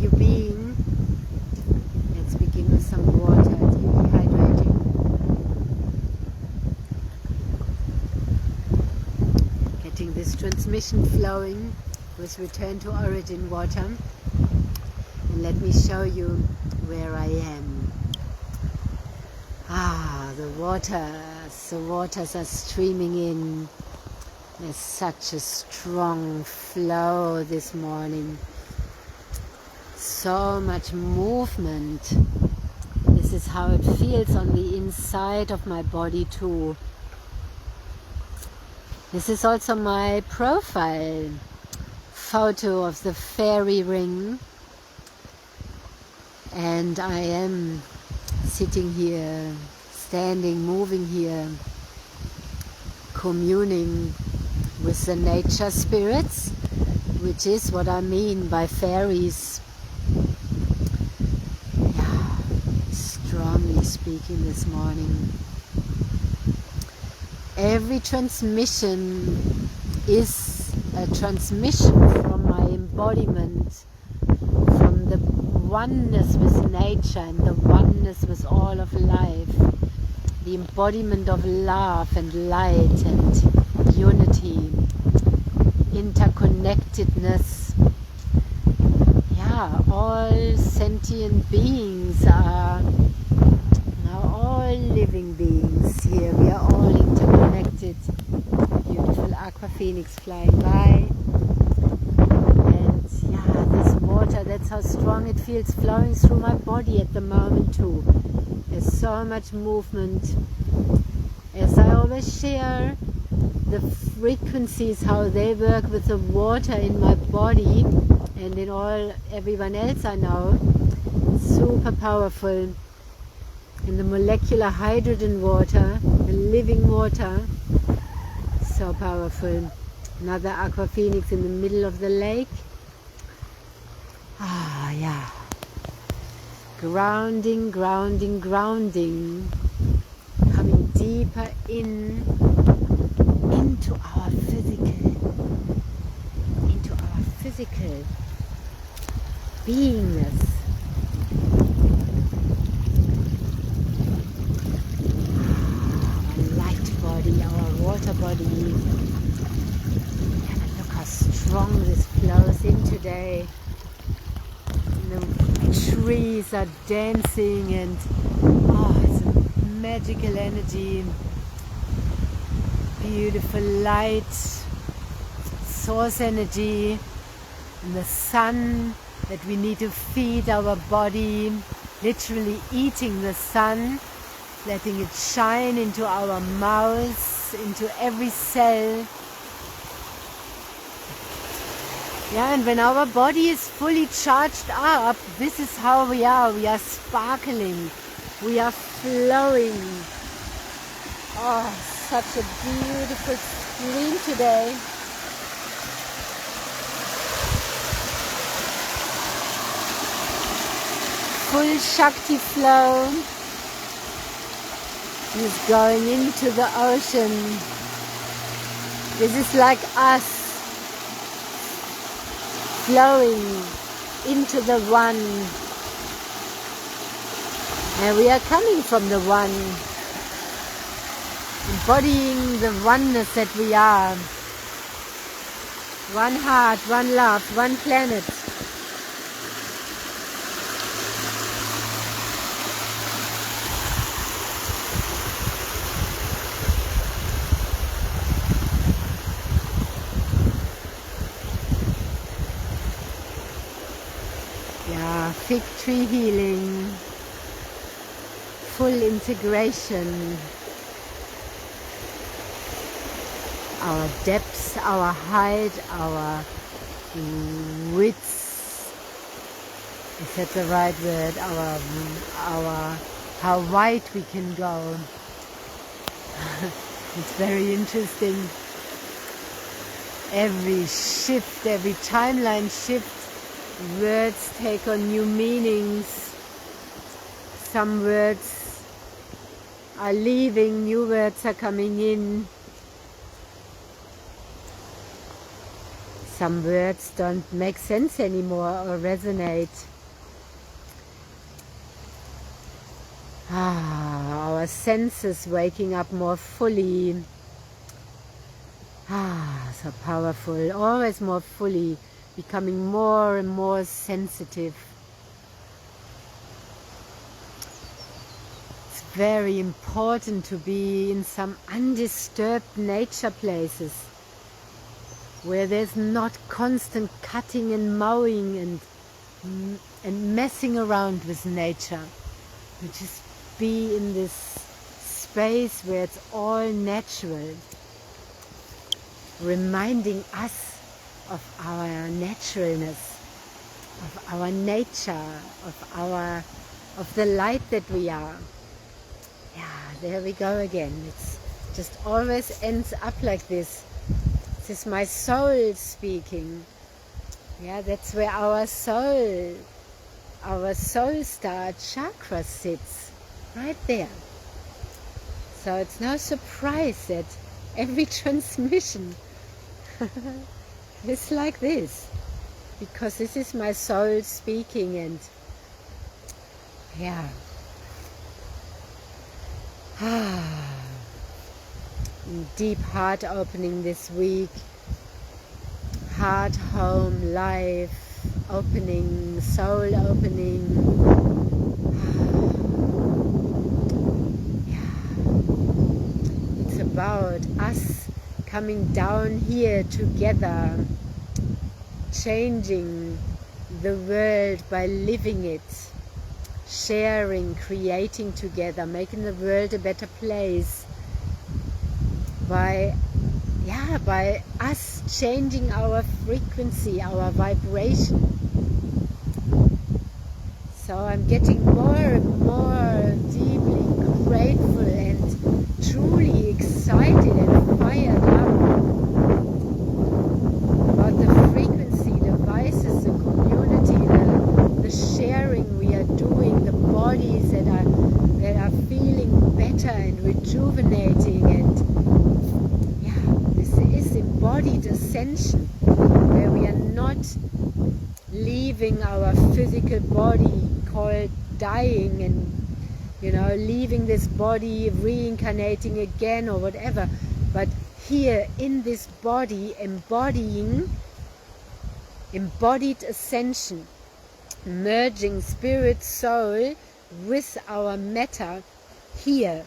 you being? Let's begin with some water, deeply hydrating. Getting this transmission flowing with return to origin water. And let me show you where I am. The waters are streaming in. There's such a strong flow this morning. So much movement. This is how it feels on the inside of my body too. This is also my profile photo of the fairy ring. And I am sitting here, standing, moving here, communing with the nature spirits, which is what I mean by fairies. Yeah, strongly speaking this morning. Every transmission is a transmission from my embodiment, from the oneness with nature and the oneness with all of life, the embodiment of love and light and unity, interconnectedness. Yeah, all sentient beings are now all living beings here. We are all interconnected. Beautiful aqua phoenix flying by. And yeah, this water, that's how strong it feels flowing through my body at the moment too. There's so much movement. As I always share the frequencies, how they work with the water in my body and in everyone else I know. Super powerful. In the molecular hydrogen water, the living water, so powerful. Another aqua phoenix in the middle of the lake. Yeah. Grounding, grounding, grounding. Coming deeper into our physical beingness. Our light body, our water body. And look how strong this flows in today. The trees are dancing and it's a magical energy. Beautiful light, source energy, and the sun that we need to feed our body, literally eating the sun, letting it shine into our mouths, into every cell. Yeah, and when our body is fully charged up, this is how we are. We are sparkling. We are flowing. Such a beautiful stream today. Full Shakti flow is going into the ocean. This is like us flowing into the one. And we are coming from the one, embodying the oneness that we are. One heart, one love, one planet. Yeah, fig tree healing, full integration. Our depths, our height, our width, is that the right word? Our how wide we can go. It's very interesting. Every shift, every timeline shift, words take on new meanings. Some words are leaving, new words are coming in. Some words don't make sense anymore or resonate. Our senses waking up more fully. So powerful, always more fully, becoming more and more sensitive. It's very important to be in some undisturbed nature places where there's not constant cutting and mowing and messing around with nature. We just be in this space where it's all natural, reminding us of our naturalness, of our nature, of the light that we are. Yeah, there we go again. It's just always ends up like this. This is my soul speaking. Yeah, that's where our soul star chakra sits, right there. So it's no surprise that every transmission is like this, because this is my soul speaking. And yeah, deep heart opening this week, heart, home, life opening, soul opening. Yeah, it's about us coming down here together, changing the world by living it, sharing, creating together, making the world a better place by us changing our frequency, our vibration. So I'm getting more and more deeply grateful and truly excited and fired up about the frequency, the voices, the community, the sharing we are doing, the bodies that are feeling better and rejuvenating. And this is embodied ascension, where we are not leaving our physical body called dying and leaving this body, reincarnating again or whatever, but here in this body embodying embodied ascension, merging spirit, soul with our matter here,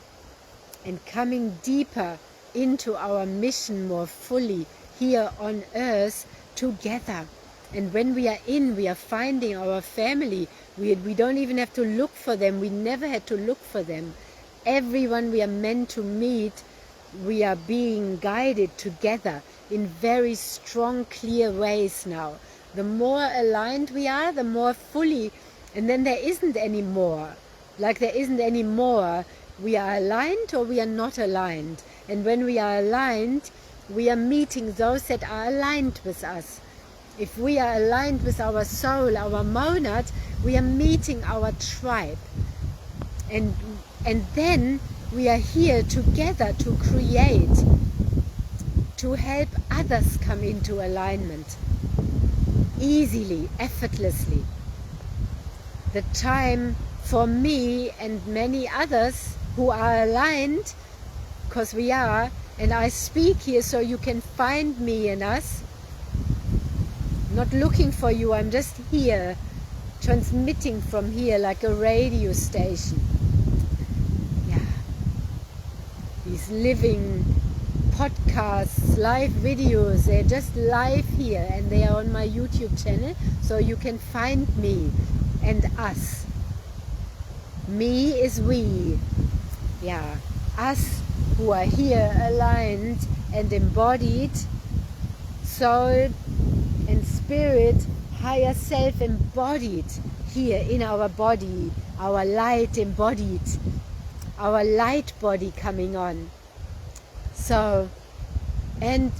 and coming deeper into our mission more fully here on earth together. And when we are finding our family. We don't even have to look for them. We never had to look for them. Everyone we are meant to meet, we are being guided together in very strong, clear ways now. The more aligned we are, the more fully, and then there isn't any more. Like there isn't any more. We are aligned or we are not aligned. And when we are aligned, we are meeting those that are aligned with us. If we are aligned with our soul, our monad, we are meeting our tribe. And then we are here together to create, to help others come into alignment easily, effortlessly. The time for me and many others who are aligned, because we are, and I speak here so you can find me and us. Not looking for you, I'm just here, transmitting from here like a radio station. Yeah. These living podcasts, live videos, they're just live here, and they are on my YouTube channel, so you can find me and us. Me is we. Yeah. Us who are here aligned and embodied, soul and spirit, higher self embodied here in our body, our light embodied, our light body coming on. So, and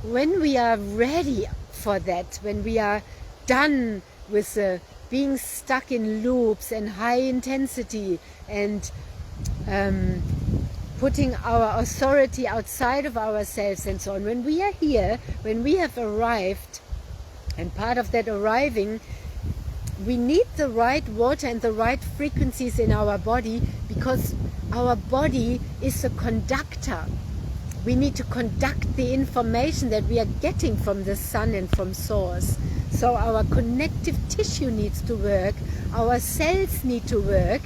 when we are ready for that, when we are done with being stuck in loops and high intensity and putting our authority outside of ourselves and so on, when we are here, when we have arrived, and part of that arriving we need the right water and the right frequencies in our body, because our body is a conductor. We need to conduct the information that we are getting from the sun and from source. So our connective tissue needs to work, our cells need to work,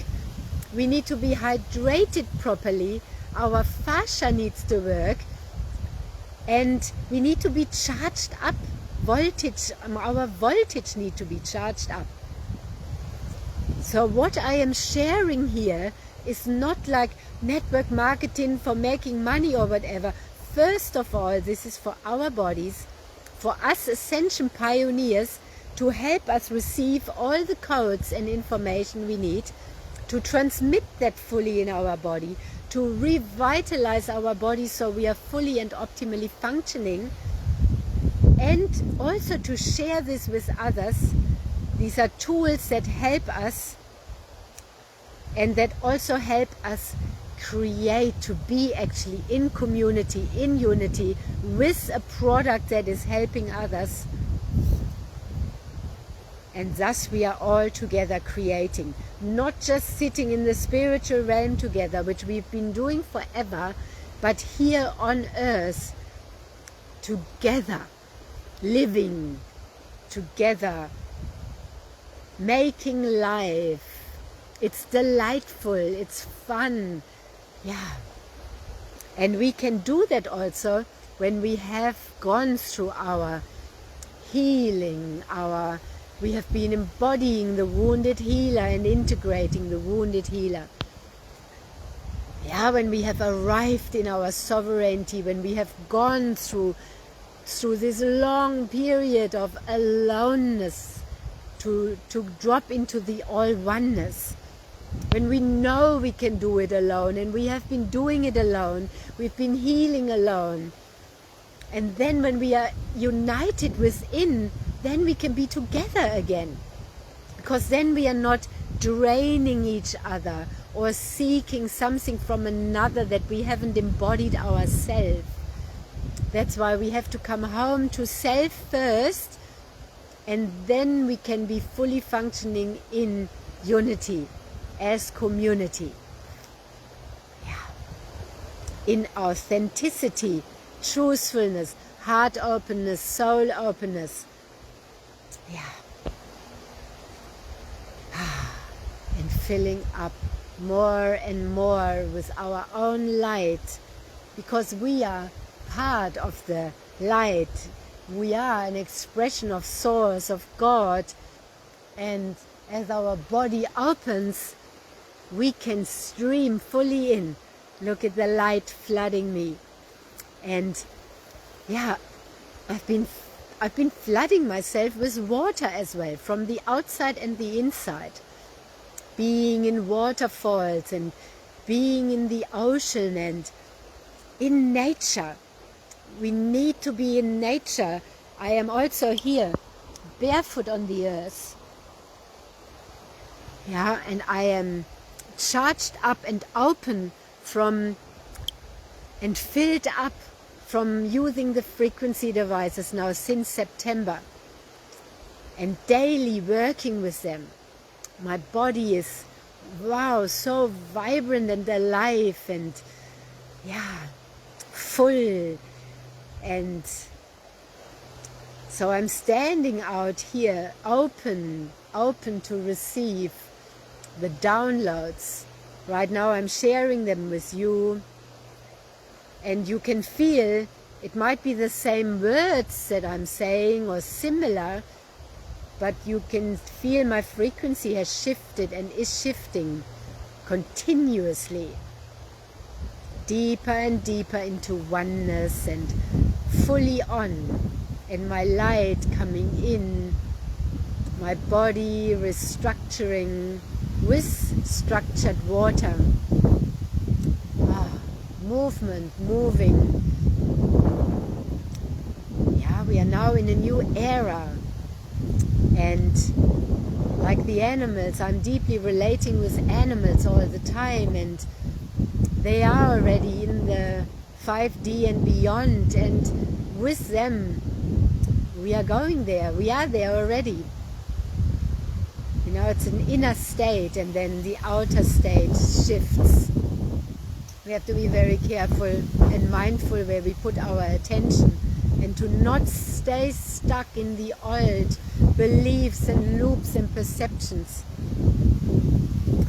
we need to be hydrated properly, our fascia needs to work, and we need to be charged up. Our voltage needs to be charged up. So what I am sharing here is not like network marketing for making money or whatever. First of all, this is for our bodies, for us Ascension pioneers, to help us receive all the codes and information we need to transmit that fully in our body, to revitalize our body so we are fully and optimally functioning, and also to share this with others. These are tools that help us, and that also help us create, to be actually in community, in unity, with a product that is helping others. And thus we are all together creating, not just sitting in the spiritual realm together, which we've been doing forever, but here on earth, together, living together, making life. It's delightful, it's fun, yeah. And we can do that also when we have gone through our healing, we have been embodying the wounded healer and integrating the wounded healer. Yeah, when we have arrived in our sovereignty, when we have gone through this long period of aloneness, to drop into the all-oneness. When we know we can do it alone, and we have been doing it alone, we've been healing alone. And then when we are united within, then we can be together again. Because then we are not draining each other or seeking something from another that we haven't embodied ourselves. That's why we have to come home to self first, and then we can be fully functioning in unity as community. Yeah. In authenticity, truthfulness, heart openness, soul openness. Yeah. And filling up more and more with our own light, because we are part of the light. We are an expression of Source, of God, and as our body opens, we can stream fully in. Look at the light flooding me. And yeah, I've been flooding myself with water as well, from the outside and the inside. Being in waterfalls and being in the ocean and in nature. We need to be in nature. I am also here, barefoot on the earth. Yeah, and I am charged up and open from, and filled up from using the frequency devices now since September, and daily working with them. My body is, wow, so vibrant and alive and, yeah, full. And so I'm standing out here, open to receive the downloads. Right now I'm sharing them with you, and you can feel it might be the same words that I'm saying or similar, but you can feel my frequency has shifted and is shifting continuously, deeper and deeper into oneness and fully on, and my light coming in, my body restructuring with structured water. Movement, moving. Yeah, we are now in a new era, and like the animals, I'm deeply relating with animals all the time, and they are already in the 5D and beyond, and with them we are going there. We are there already. it's an inner state, and then the outer state shifts. We have to be very careful and mindful where we put our attention, and to not stay stuck in the old beliefs and loops and perceptions.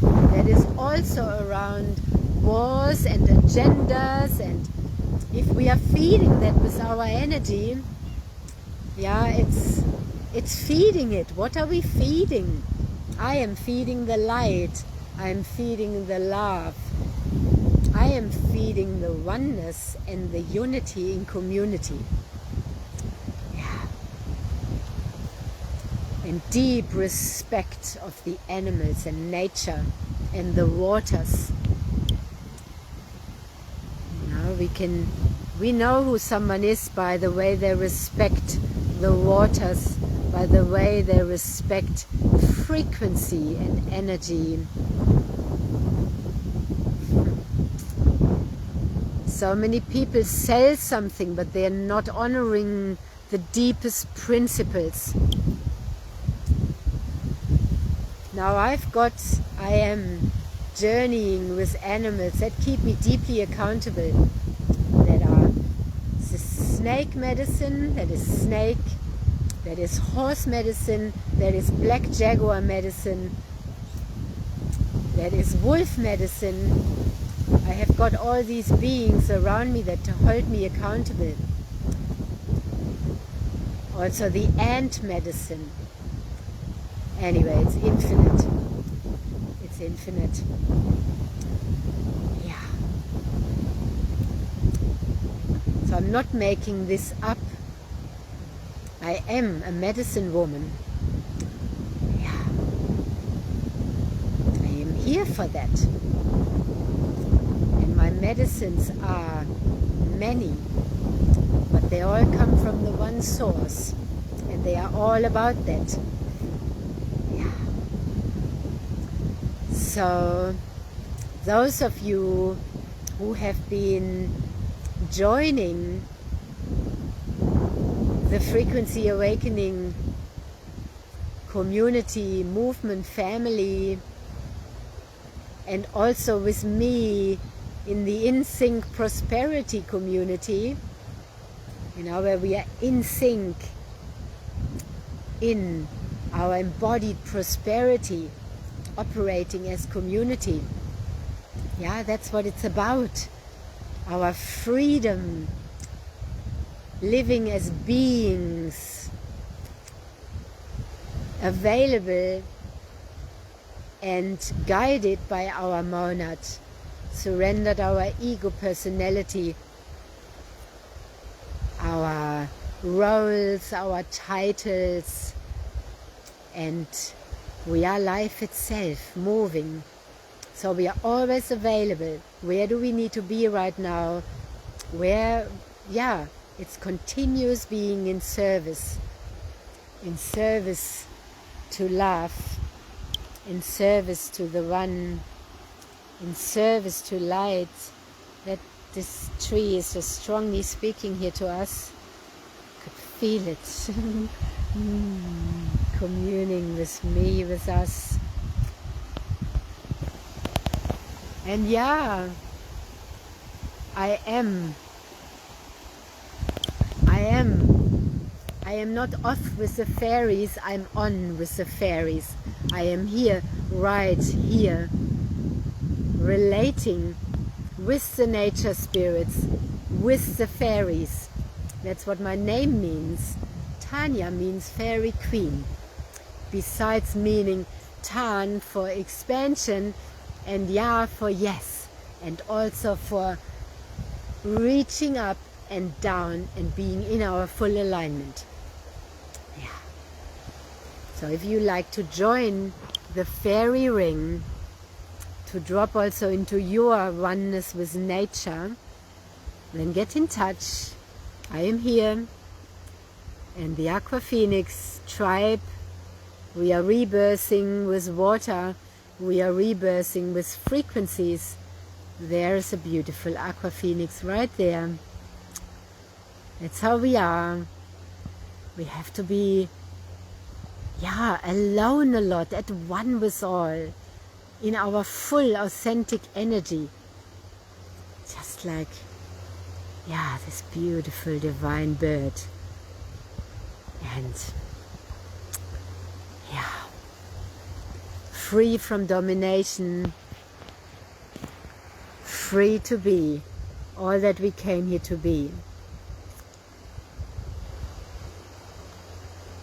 That is also around wars and agendas, and if we are feeding that with our energy, it's feeding it. What are we feeding? I am feeding the light. I am feeding the love. I am feeding the oneness and the unity in community. And deep respect of the animals and nature and the waters. We know who someone is by the way they respect the waters, by the way they respect frequency and energy. So many people sell something, but they are not honoring the deepest principles. Now I am journeying with animals that keep me deeply accountable. That are the snake medicine, that is snake, that is horse medicine, that is black jaguar medicine, that is wolf medicine. I have got all these beings around me that hold me accountable. Also the ant medicine. Anyway, it's infinite. It's infinite. Yeah. So I'm not making this up. I am a medicine woman. Yeah. I am here for that. And my medicines are many, but they all come from the one source. And they are all about that. So those of you who have been joining the Frequency Awakening community, movement, family, and also with me in the In Sync Prosperity community, where we are in sync in our embodied prosperity, operating as community. Yeah, that's what it's about. Our freedom, living as beings, available and guided by our monad, surrendered our ego personality, our roles, our titles, and we are life itself, moving. So we are always available. Where do we need to be right now? It's continuous being in service to love, in service to the one, in service to light. That this tree is so strongly speaking here to us. Could feel it. Communing with me, with us. And I am not off with the fairies, I'm on with the fairies. I am here, right here, relating with the nature spirits, with the fairies. That's what my name means. Tanya means fairy queen. Besides meaning Tan for expansion and Ya for yes, and also for reaching up and down and being in our full alignment. Yeah. So if you like to join the fairy ring, to drop also into your oneness with nature, then get in touch. I am here, and the Aqua Phoenix tribe. We are rebirthing with water, we are rebirthing with frequencies. There's a beautiful Aqua Phoenix right there. That's how we are. We have to be yeah, alone a lot, at one with all, in our full authentic energy. Just like, yeah, this beautiful divine bird. And yeah, free from domination, free to be all that we came here to be.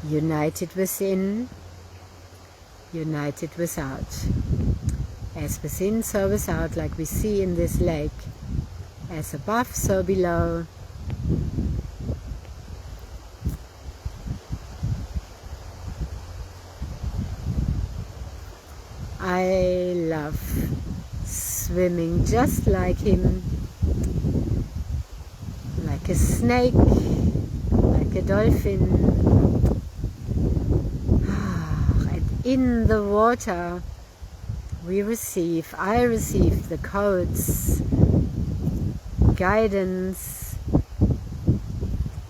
United within, united without. As within, so without, like we see in this lake. As above, so below. I love swimming just like him, like a snake, like a dolphin. And in the water I receive the codes, guidance.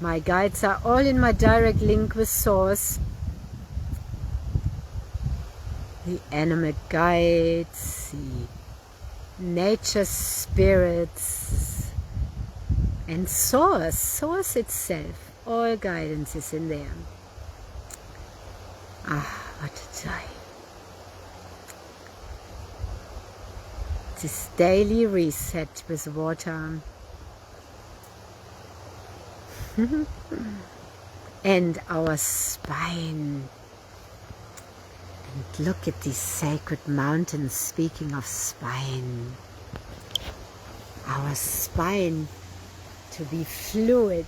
My guides are all in my direct link with Source. The animate guides, the nature spirits, and Source itself. All guidance is in there. Ah, what a joy. This daily reset with water. And our spine. And look at these sacred mountains, speaking of spine. Our spine, to be fluid,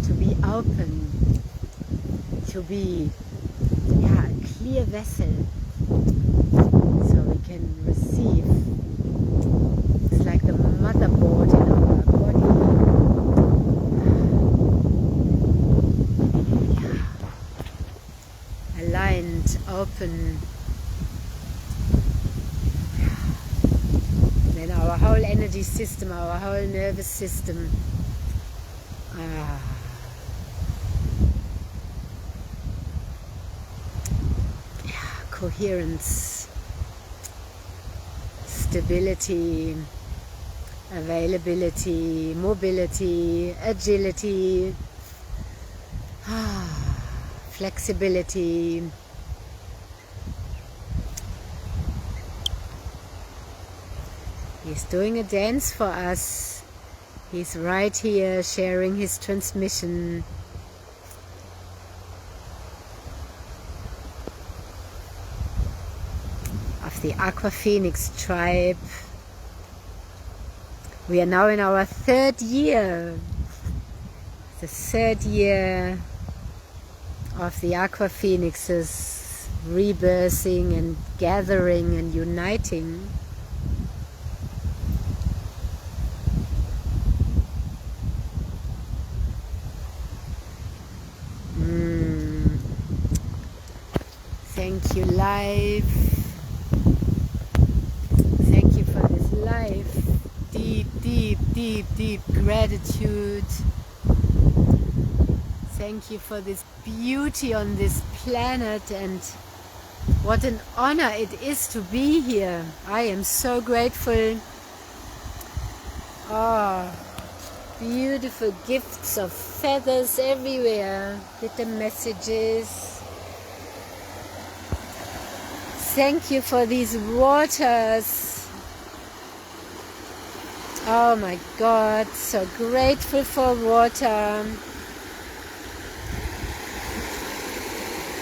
to be open, to be a clear vessel, so we can receive. It's like the motherboard in our body. Aligned, open. Then our whole energy system, our whole nervous system. Coherence, stability, availability, mobility, agility, flexibility. He's doing a dance for us. He's right here sharing his transmission. Of the Aqua Phoenix tribe. We are now in our 3rd year. The 3rd year of the Aqua Phoenixes rebirthing and gathering and uniting. Thank you, life. Thank you for this life. Deep, deep, deep, deep gratitude. Thank you for this beauty on this planet, and what an honor it is to be here. I am so grateful. Oh, beautiful gifts of feathers everywhere with the messages. Thank you for these waters. Oh my God, so grateful for water.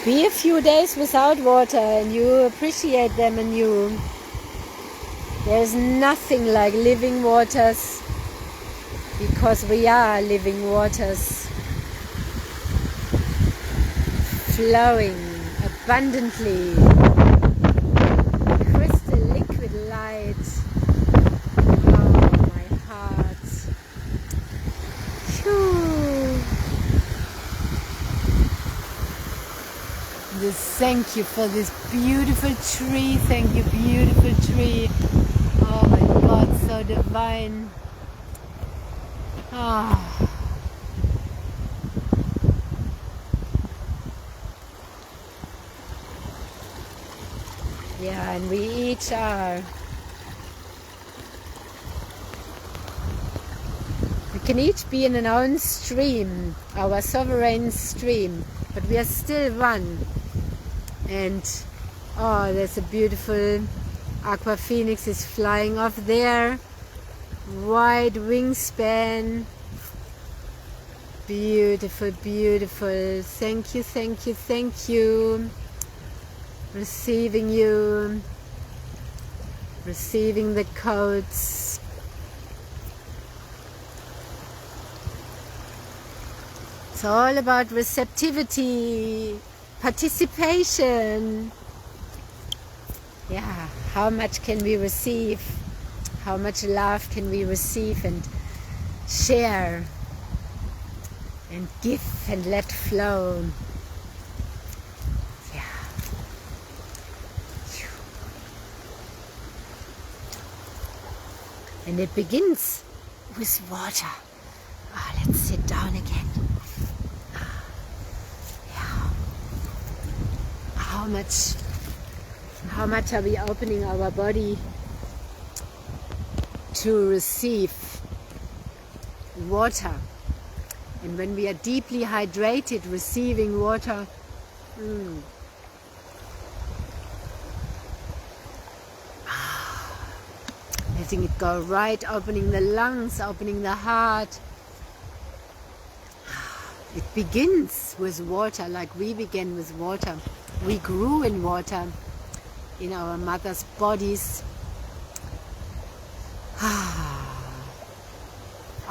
Be a few days without water and you appreciate them anew. There's nothing like living waters, because we are living waters, flowing abundantly. Thank you for this beautiful tree. Thank you, beautiful tree. Oh my God, so divine. Ah. Yeah, and we each are. We can each be in our own stream, our sovereign stream, but we are still one. And oh, there's a beautiful aqua phoenix is flying off there. Wide wingspan. Beautiful, beautiful. Thank you, thank you, thank you. Receiving you. Receiving the codes. It's all about receptivity, participation. Yeah, how much can we receive? How much love can we receive and share and give and let flow? Yeah. And it begins with water. Oh, let's sit down again. Yeah. How much are we opening our body to receive water? And when we are deeply hydrated, receiving water, letting it go right, opening the lungs, opening the heart. It begins with water, like we began with water. We grew in water, in our mother's bodies.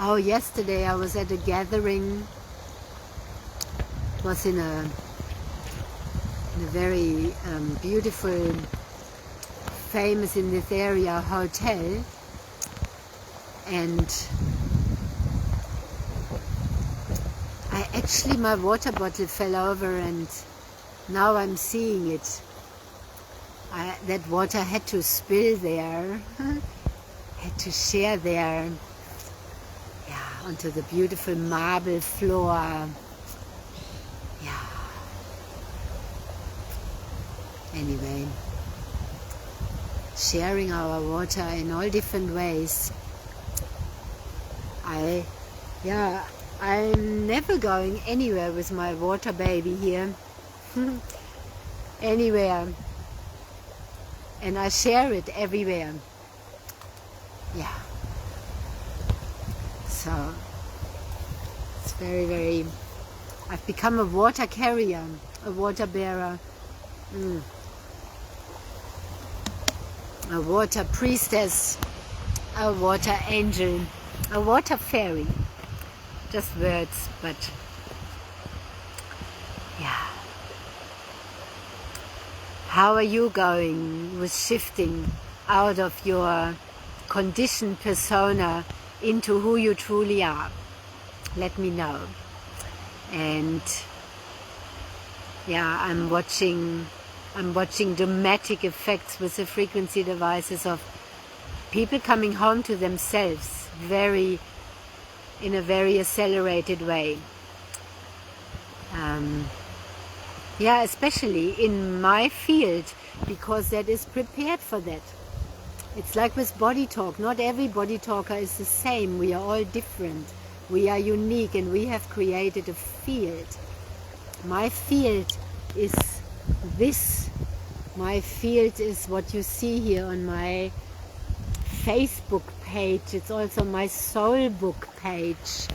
Oh, yesterday I was at a gathering. It was in a very beautiful, famous in this area hotel, and actually my water bottle fell over, and now I'm seeing it. That water had to spill there, had to share there, yeah, onto the beautiful marble floor. Yeah. Anyway, sharing our water in all different ways. I'm never going anywhere with my water baby here. Anywhere. And I share it everywhere. Yeah. So it's very, very... I've become a water carrier, a water bearer. A water priestess, a water angel, a water fairy. Just words, but yeah. How are you going with shifting out of your conditioned persona into who you truly are? Let me know. And yeah, I'm watching dramatic effects with the frequency devices of people coming home to themselves in a very accelerated way. Yeah, especially in my field, because that is prepared for that. It's like with body talk. Not every body talker is the same. We are all different. We are unique, and we have created a field. My field is this. My field is what you see here on my Facebook page. It's also my soul book page.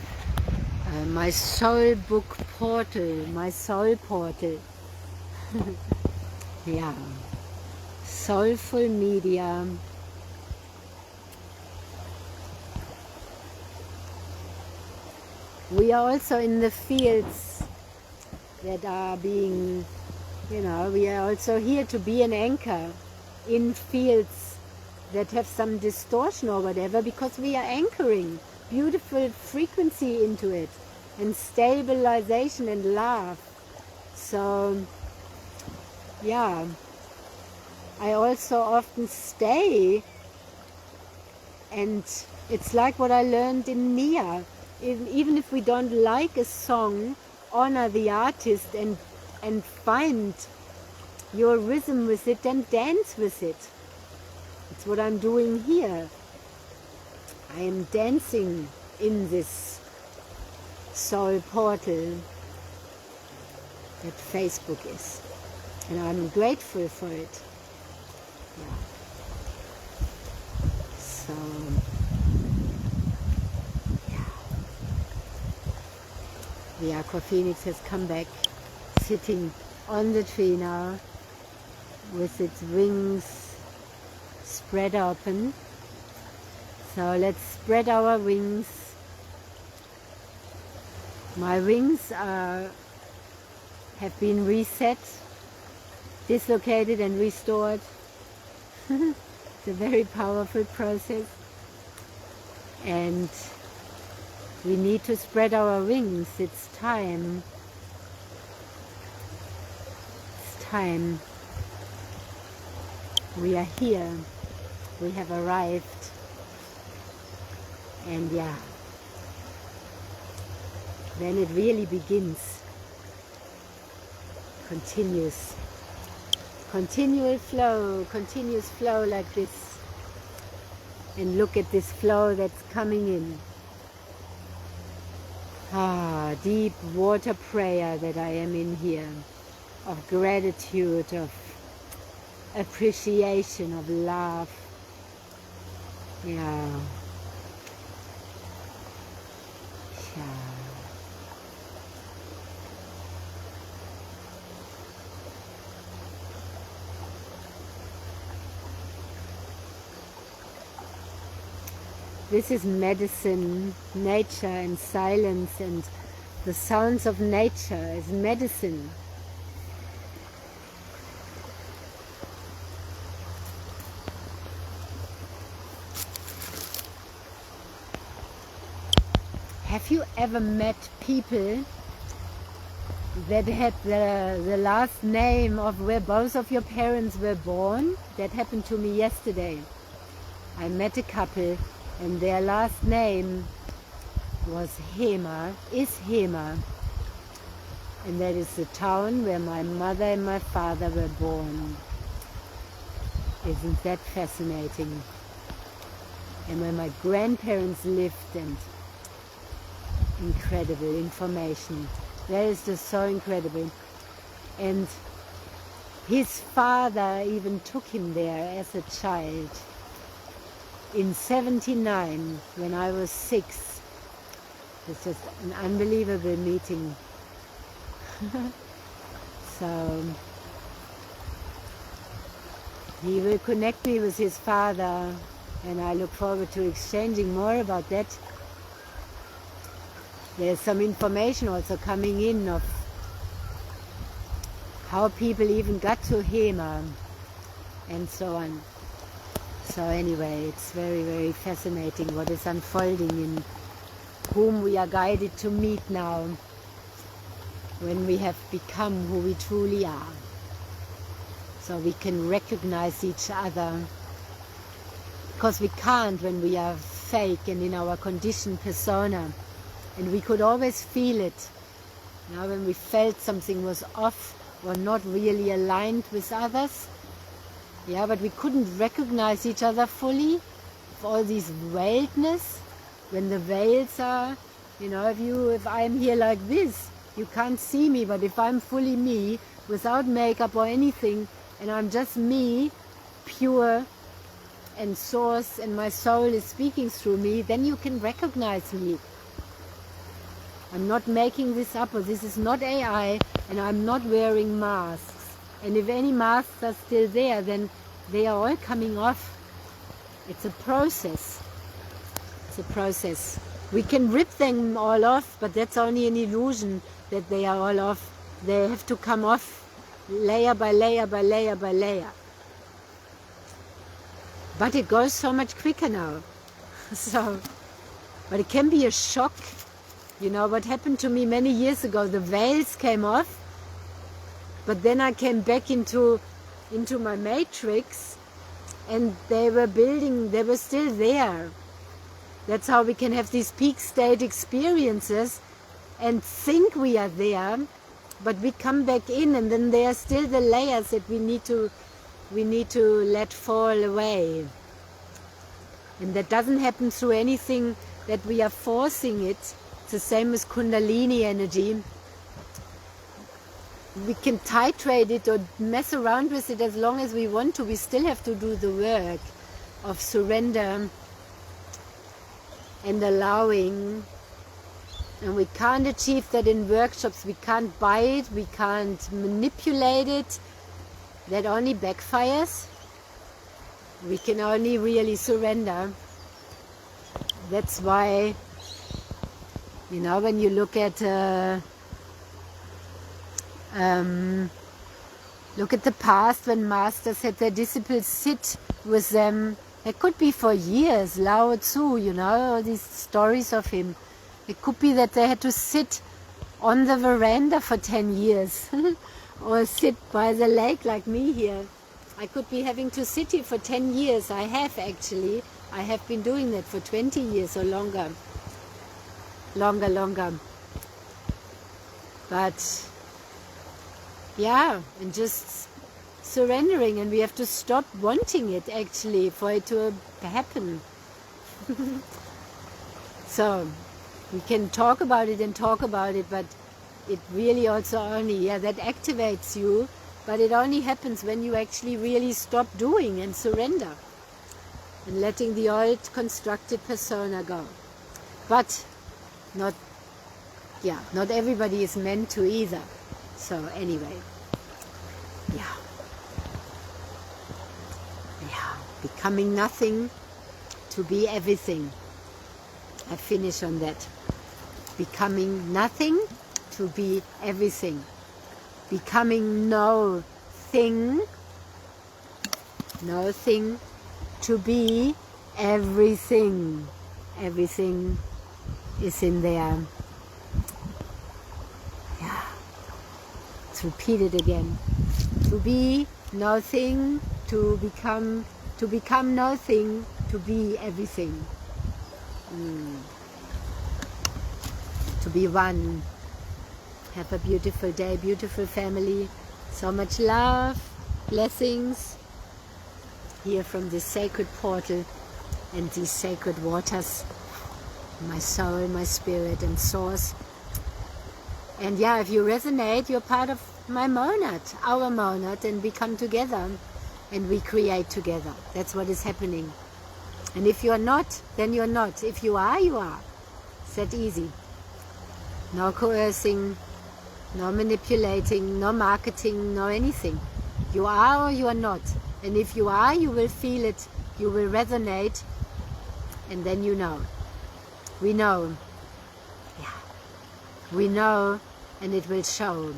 My soul book portal. My soul portal. Yeah. Soulful media. We are also in the fields that are being, we are also here to be an anchor in fields that have some distortion or whatever, because we are anchoring beautiful frequency into it and stabilization and love. So, yeah, I also often stay, and it's like what I learned in Nia. Even if we don't like a song, honor the artist and find your rhythm with it, then dance with it. It's what I'm doing here. I am dancing in this soul portal that Facebook is. And I'm grateful for it. Yeah. So, yeah. The Aqua Phoenix has come back, sitting on the tree now, with its wings spread open. So let's spread our wings. My wings have been reset, dislocated and restored. It's a very powerful process. And we need to spread our wings. It's time. It's time. We are here. We have arrived. And yeah, then it really begins. Continuous flow like this. And look at this flow that's coming in. Ah, deep water prayer that I am in here, of gratitude, of appreciation, of love. Yeah. This is medicine, nature and silence, and the sounds of nature is medicine. Have you ever met people that had the last name of where both of your parents were born? That happened to me yesterday. I met a couple and their last name was Hema, is Hema. And that is the town where my mother and my father were born. Isn't that fascinating? And where my grandparents lived, and incredible information. That is just so incredible. And his father even took him there as a child. In '79, when I was 6, it's just an unbelievable meeting. So he will connect me with his father, and I look forward to exchanging more about that. There's some information also coming in of how people even got to Hema and so on. So anyway, it's very, very fascinating what is unfolding in whom we are guided to meet now when we have become who we truly are. So we can recognize each other, because we can't when we are fake and in our conditioned persona. And we could always feel it. Now when we felt something was off or not really aligned with others, yeah, but we couldn't recognize each other fully, for all these veiledness, when the veils are, you know, if I'm here like this, you can't see me, but if I'm fully me, without makeup or anything, and I'm just me, pure and source, and my soul is speaking through me, then you can recognize me. I'm not making this up, or this is not AI, and I'm not wearing masks. And if any masks are still there, then they are all coming off. It's a process. It's a process. We can rip them all off, but that's only an illusion that they are all off. They have to come off layer by layer by layer by layer. But it goes so much quicker now. But it can be a shock. You know what happened to me many years ago? The veils came off, but then I came back into my matrix, and they were still there. That's how we can have these peak state experiences and think we are there, but we come back in, and then there are still the layers that we need to let fall away. And that doesn't happen through anything that we are forcing it. It's the same as Kundalini energy. We can titrate it or mess around with it as long as we want to. We still have to do the work of surrender and allowing. And we can't achieve that in workshops. We can't buy it, we can't manipulate it. That only backfires. We can only really surrender. That's why, you know, when you look at the past, when masters had their disciples sit with them, it could be for years. Lao Tzu, you know, all these stories of him. It could be that they had to sit on the veranda for 10 years or sit by the lake like me here. I could be having to sit here for 10 years. I have actually. I have been doing that for 20 years or longer. Longer. But yeah, and just surrendering, and we have to stop wanting it actually for it to happen. So we can talk about it, but it really also only, that activates you, but it only happens when you actually really stop doing and surrender and letting the old constructed persona go. But not everybody is meant to either. So anyway, becoming nothing to be everything. I finish on that. Becoming nothing to be everything. Becoming no thing to be everything. Everything is in there. Yeah. Let's repeat it again. To be nothing, to become nothing, to be everything. To be one. Have a beautiful day, beautiful family. So much love, blessings here from this sacred portal and these sacred waters. My soul, my spirit and source. And yeah, if you resonate, you're part of my monad, our monad, and we come together and we create together. That's what is happening. And if you're not, then you're not. If you are, you are. It's that easy. No coercing, no manipulating, no marketing, no anything. You are or you are not. And if you are, you will feel it, you will resonate, and then you know. We know. Yeah. We know, and it will show.